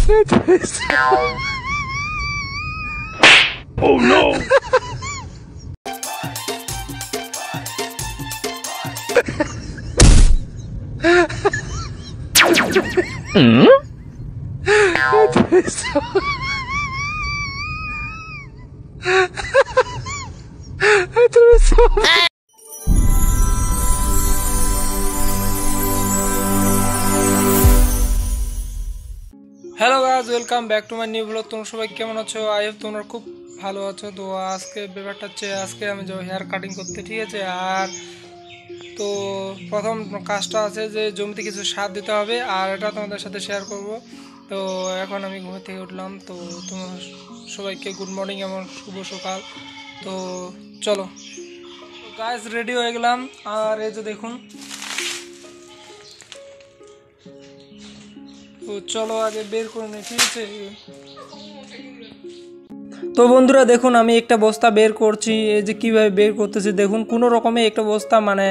Oh no! Hello guys, welcome back to my new blog. তোমরা সবাই কেমন আছো? আই হোপ তোমরা খুব ভালো আছো। তো আজকে ব্যাপারটা হচ্ছে, আজকে আমি যাবো হেয়ার কাটিং করতে, ঠিক আছে? আর তো প্রথম কাজটা আছে যে জমিতে কিছু সার দিতে হবে, আর এটা তোমাদের সাথে শেয়ার করব। তো এখন আমি ঘুম থেকে উঠলাম। তো তোমরা সবাইকে গুড মর্নিং এবং শুভ সকাল। তো চলো গাইস, রেডি হয়ে গেলাম। আর এই যে দেখুন, তো চলো আগে বের করে নিই, ঠিক আছে? তো বন্ধুরা দেখুন, আমি একটা বস্তা বের করছি। এই যে কীভাবে বের করতেছি দেখুন, কোনো রকমে একটা বস্তা মানে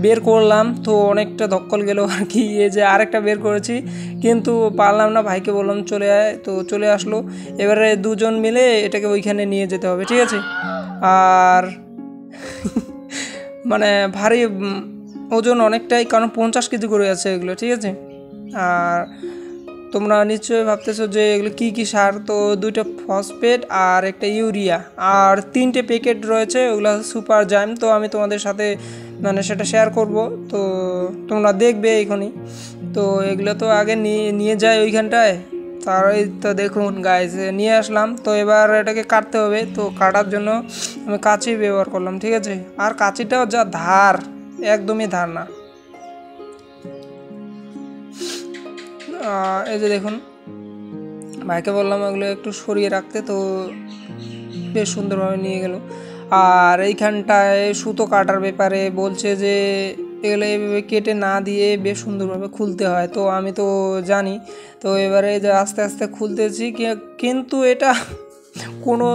বের করলাম। তো অনেকটা ধক্কল গেল আর কি। এই যে আরেকটা বের করেছি, কিন্তু পারলাম না। ভাইকে বললাম চলে আয়, তো চলে আসলো। এবারে দুজন মিলে এটাকে ওইখানে নিয়ে যেতে হবে, ঠিক আছে? আর মানে ভারী ওজন অনেকটাই, কারণ 50 কেজি করে আছে এগুলো, ঠিক আছে? আর তোমরা নিশ্চয়ই ভাবতেছো যে এগুলো কী কী সার। তো 2টা ফসফেট আর একটা ইউরিয়া আর 3টে প্যাকেট রয়েছে, ওগুলো সুপার জাইম। তো আমি তোমাদের সাথে মানে সেটা শেয়ার করব, তো তোমরা দেখবে এখনই। তো এগুলো তো আগে নিয়ে যায় ওইখানটায়। তার তো দেখুন গাইস, নিয়ে আসলাম। তো এবার এটাকে কাটতে হবে। তো কাটার জন্য আমি কাঁচি ব্যবহার করলাম, ঠিক আছে? আর কাঁচিটাও যা ধার, একদমই ধার না। এই যে দেখুন, ভাইকে বললাম এগুলো একটু সরিয়ে রাখতে, তো বেশ সুন্দরভাবে নিয়ে গেল। আর এইখানটায় সুতো কাটার ব্যাপারে বলছে যে এগুলো এইভাবে কেটে না দিয়ে বেশ সুন্দরভাবে খুলতে হয়। তো আমি তো জানি। তো এবারে যে আস্তে আস্তে খুলতেছি, কিন্তু এটা কোনো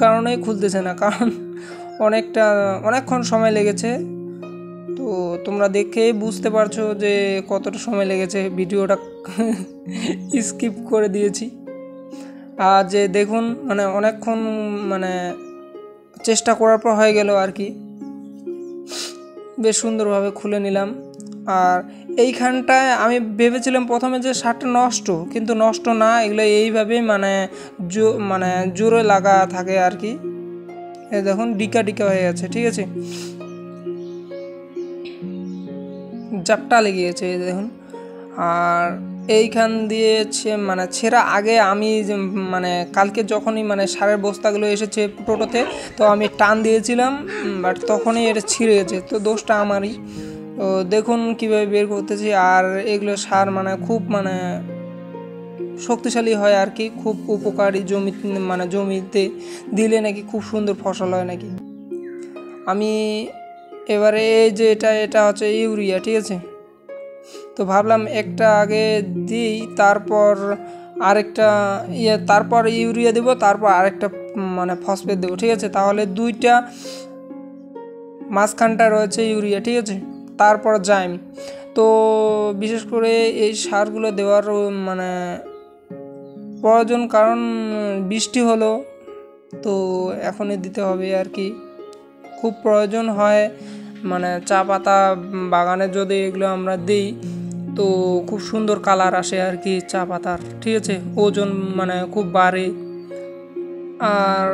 কারণেই খুলতেছে না, কারণ অনেকক্ষণ সময় লেগেছে। তো তোমরা দেখেই বুঝতে পারছো যে কতটা সময় লেগেছে। ভিডিওটা স্কিপ করে দিয়েছি। আর যে দেখুন, মানে অনেকক্ষণ মানে চেষ্টা করার পর হয়ে গেল আর কি। বেশ সুন্দরভাবে খুলে নিলাম। আর এইখানটায় আমি ভেবেছিলাম প্রথমে যে শার্টটা নষ্ট, কিন্তু নষ্ট না। এগুলো এইভাবেই মানে জোরে লাগা থাকে আর কি। এই দেখুন, ডিকা হয়ে গেছে, ঠিক আছে? জাপটা লেগে গেছে, এই দেখুন। আর এইখান দিয়ে মানে ছেঁড়া আগে আমি মানে কালকে যখনই মানে সারের বস্তাগুলো এসেছে টোটোতে, তো আমি টান দিয়েছিলাম, বাট তখনই এটা ছিঁড়ে গেছে। তো দোষটা আমারই। তো দেখুন কীভাবে বের করতেছি। আর এগুলো সার মানে খুব মানে শক্তিশালী হয় আর কি, খুব উপকারী। জমিতে দিলে নাকি খুব সুন্দর ফসল হয় নাকি। আমি এবারে এই যে এটা হচ্ছে ইউরিয়া, ঠিক আছে? তো ভাবলাম একটা আগে দিই, তারপর আরেকটা তারপর ইউরিয়া দেবো, তারপর আরেকটা মানে ফসফেট দেবো, ঠিক আছে? তাহলে 2টা মাঝখানটা রয়েছে ইউরিয়া, ঠিক আছে? তারপর জাইম। তো বিশেষ করে এই সারগুলো দেওয়ার মানে প্রয়োজন, কারণ বৃষ্টি হলো, তো এখনই দিতে হবে আর কি। খুব প্রয়োজন হয় মানে চা পাতা বাগানে যদি এগুলো আমরা দিই, তো খুব সুন্দর কালার আসে আর কি চা পাতার, ঠিক আছে? ওজন মানে খুব বাড়ে। আর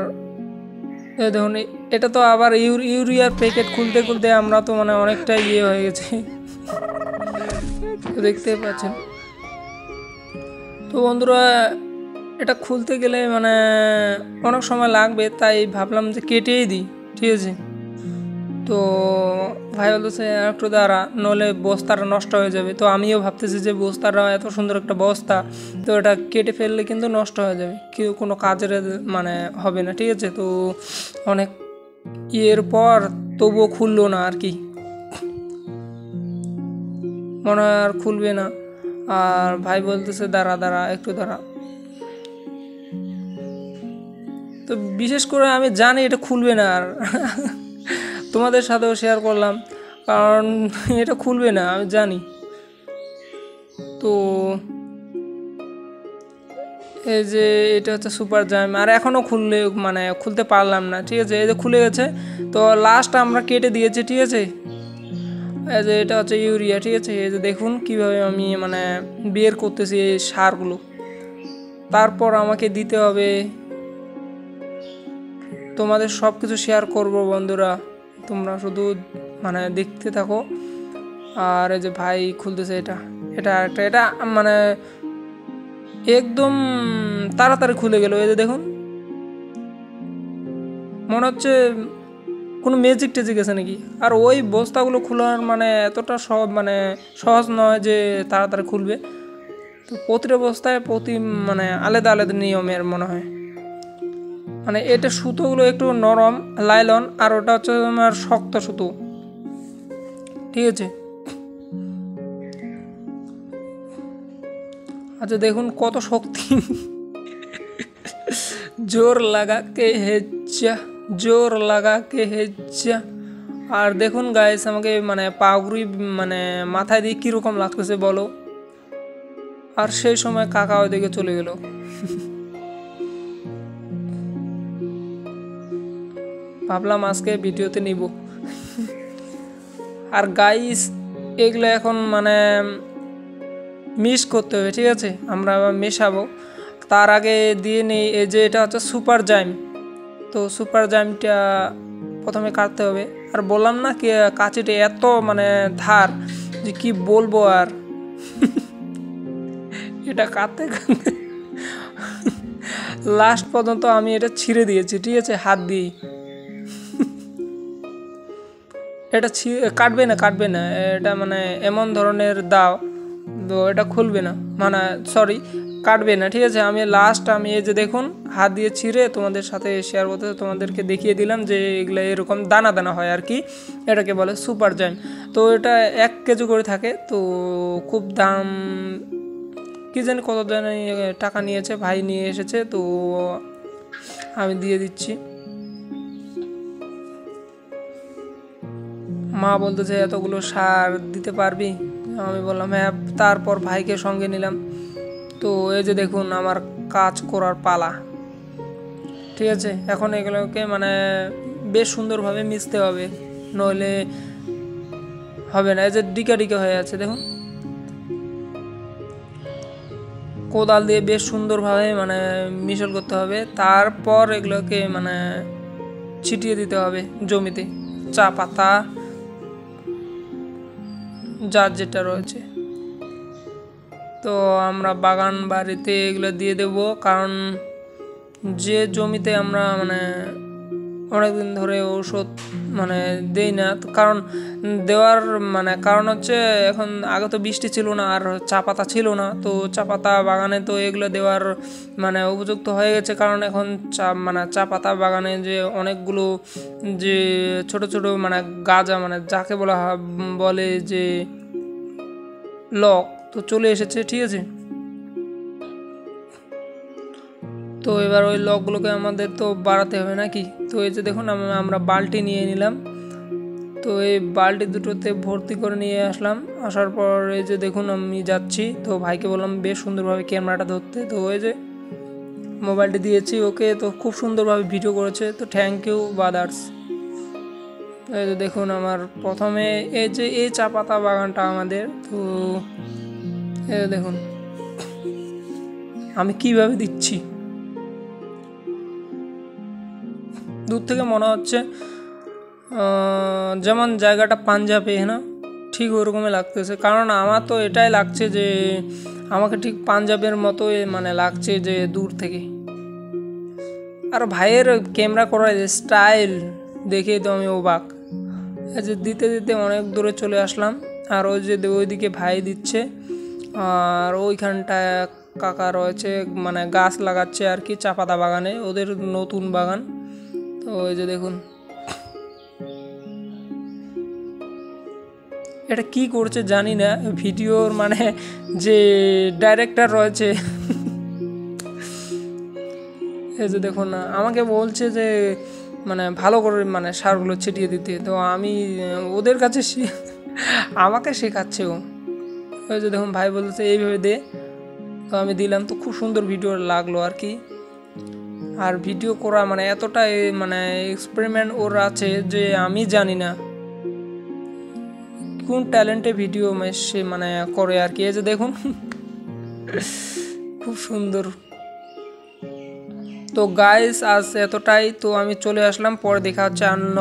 দেখুন, এটা তো আবার ইউরিয়ার প্যাকেট খুলতে আমরা তো মানে অনেকটা হয়ে গেছে, দেখতে পাচ্ছেন। তো বন্ধুরা, এটা খুলতে গেলে মানে অনেক সময় লাগবে, তাই ভাবলাম যে কেটেই দিই, ঠিক আছে? তো ভাই বলতেছে একটু দাঁড়া, নইলে বস্তাটা নষ্ট হয়ে যাবে। তো আমিও ভাবতেছি যে বস্তাটা এত সুন্দর একটা বস্তা, তো এটা কেটে ফেললে কিন্তু নষ্ট হয়ে যাবে, কোনো কাজের মানে হবে না, ঠিক আছে? তো অনেক পর তবুও খুললো না আর কি, মনে হয় আর খুলবে না। আর ভাই বলতেছে দাঁড়া একটু দাঁড়া। তো বিশেষ করে আমি জানি এটা খুলবে না, আর তোমাদের সাথেও শেয়ার করলাম, কারণ এটা খুলবে না আমি জানি। তো এই যে এটা হচ্ছে সুপার জাইম, আর এখনও খুলতে পারলাম না। ঠিক আছে, এই যে খুলে গেছে। তো লাস্ট আমরা কেটে দিয়েছি। ঠিক আছে, এই যে এটা হচ্ছে ইউরিয়া। ঠিক আছে, এই যে দেখুন কিভাবে আমি বের করতেছি এই সারগুলো। তারপর আমাকে দিতে হবে। তোমাদের সব কিছু শেয়ার করবো বন্ধুরা, তোমরা শুধু দেখতে থাকো। আর এই যে ভাই খুলতেছে এটা এটা একটা এটা একদম তাড়াতাড়ি খুলে গেল। এই যে দেখুন, মনে হচ্ছে কোনো ম্যাজিক টেজিক আছে নাকি। আর ওই বস্তাগুলো খোলার এতটা সহজ নয় যে তাড়াতাড়ি খুলবে। তো প্রতিটা বস্তায় আলাদা আলাদা নিয়মের মনে হয়। এটা সুতোগুলো একটু নরম লাইলন, আর ওটা হচ্ছে তোমার শক্ত সুতো। ঠিক আছে, আচ্ছা দেখুন কত শক্তি। জোর লাগা কে হেজ্জা, জোর লাগা কে হেজ্জা। আর দেখুন গাইস, আমাকে পাগুড়ি মাথায় দিয়ে কীরকম লাগতেছে বলো। আর সেই সময় কাকা ওইদিকে চলে গেল। ভাবলাম আজকে ভিডিওতে নিব। আর গাইস এগুলো এখন মিক্স করতে হবে। ঠিক আছে, আমরা আবার মেশাবো। তার আগে দিয়ে নেই এই যে এটা হচ্ছে সুপার জাইম। তো সুপার জাইমটা প্রথমে কাটতে হবে। আর বললাম না কি কাঁচিটা এত ধার যে কি বলবো। আর এটা কাটতে কাটতে লাস্ট পর্যন্ত আমি এটা ছিঁড়ে দিয়েছি। ঠিক আছে, হাত দিয়েই। এটা কাটবে না এটা এমন ধরনের দাও তো এটা খুলবে না, সরি কাটবে না। ঠিক আছে, আমি এই যে দেখুন হাত দিয়ে ছিঁড়ে তোমাদের সাথে শেয়ার করতে তোমাদেরকে দেখিয়ে দিলাম যে এগুলো এরকম দানা দানা হয় আর কি। এটাকে বলে সুপার জাইম। তো এটা 1 কেজি করে থাকে। তো খুব দাম, কি জানি কত জানি টাকা নিয়েছে, ভাই নিয়ে এসেছে। তো আমি দিয়ে দিচ্ছি। মা বলতেছে এতগুলো সার দিতে পারবি? আমি বললাম হ্যাঁ। তারপর ভাইকে সঙ্গে নিলাম। তো এই যে দেখুন আমার কাজ করার পালা। ঠিক আছে, এখন এগুলোকে বেশ সুন্দরভাবে মিশতে হবে, নইলে হবে না। এই যে ডিকা ডিকা হয়ে আছে দেখুন। কোদাল দিয়ে বেশ সুন্দরভাবে মিশল করতে হবে। তারপর এগুলোকে ছিটিয়ে দিতে হবে জমিতে। চা পাতা যার যেটা রয়েছে। তো আমরা বাগান বাড়িতে এগুলো দিয়ে দেব, কারণ যে জমিতে আমরা অনেকদিন ধরে ঔষধ দেই না। কারণ দেওয়ার কারণ হচ্ছে এখন আগে তো বৃষ্টি ছিল না আর চা পাতা ছিল না। তো চা পাতা বাগানে তো এগুলো দেওয়ার উপযুক্ত হয়ে গেছে। কারণ এখন চা পাতা বাগানে যে অনেকগুলো যে ছোট ছোট গাজা যাকে বলে যে লক, তো চলে এসেছে। ঠিক আছে, তো এবার ওই লকগুলোকে আমাদের তো বাড়াতে হবে নাকি। তো এই যে দেখুন আমরা বালতি নিয়ে নিলাম। তো এই বালতি দুটোতে ভর্তি করে নিয়ে আসলাম। আসার পর এই যে দেখুন আমি যাচ্ছি। তো ভাইকে বললাম বেশ সুন্দরভাবে ক্যামেরাটা ধরতে। তো ওই যে মোবাইলটি দিয়েছি ওকে, তো খুব সুন্দরভাবে ভিডিও করেছে। তো থ্যাংক ইউ ব্রাদার্স। এই যে দেখুন আমার প্রথমে এই যে এই চা পাতা বাগানটা আমাদের। তো এই দেখুন আমি কিভাবে দিচ্ছি। দূর থেকে মনে হচ্ছে যেমন জায়গাটা পাঞ্জাবে, না ঠিক ওরকমই লাগতেছে। কারণ আমার তো এটাই লাগছে যে আমাকে ঠিক পাঞ্জাবের মতোই লাগছে যে দূর থেকে। আর ভাইয়ের ক্যামেরা করার স্টাইল দেখেই তো আমি অবাক। যে দিতে দিতে অনেক দূরে চলে আসলাম। আর ওই যে ওইদিকে ভাই দিচ্ছে, আর ওইখানটায় কাকা রয়েছে গাছ লাগাচ্ছে আর কি, চা পাতা বাগানে, ওদের নতুন বাগান। তো ওই যে দেখুন এটা কি করছে জানি না। ভিডিওর যে ডাইরেক্টর রয়েছে এই যে দেখুন না আমাকে বলছে যে ভালো করে সারগুলো ছিটিয়ে দিতে। তো আমি ওদের কাছে আমাকে শেখাচ্ছে ও। ওই যে দেখুন ভাই বলছে এইভাবে দে। তো আমি দিলাম, তো খুব সুন্দর ভিডিও লাগলো আর কি। আর ভিডিও করা মানে এতটাই মানে এক্সপেরিমেন্ট ওর আছে যে আমি জানি না কোন ট্যালেন্টে ভিডিও সে মানে করে আর কি। এই যে দেখুন খুব সুন্দর। তো গাইস আজ এতটাই, তো আমি চলে আসলাম, পরে দেখা হচ্ছে অন্য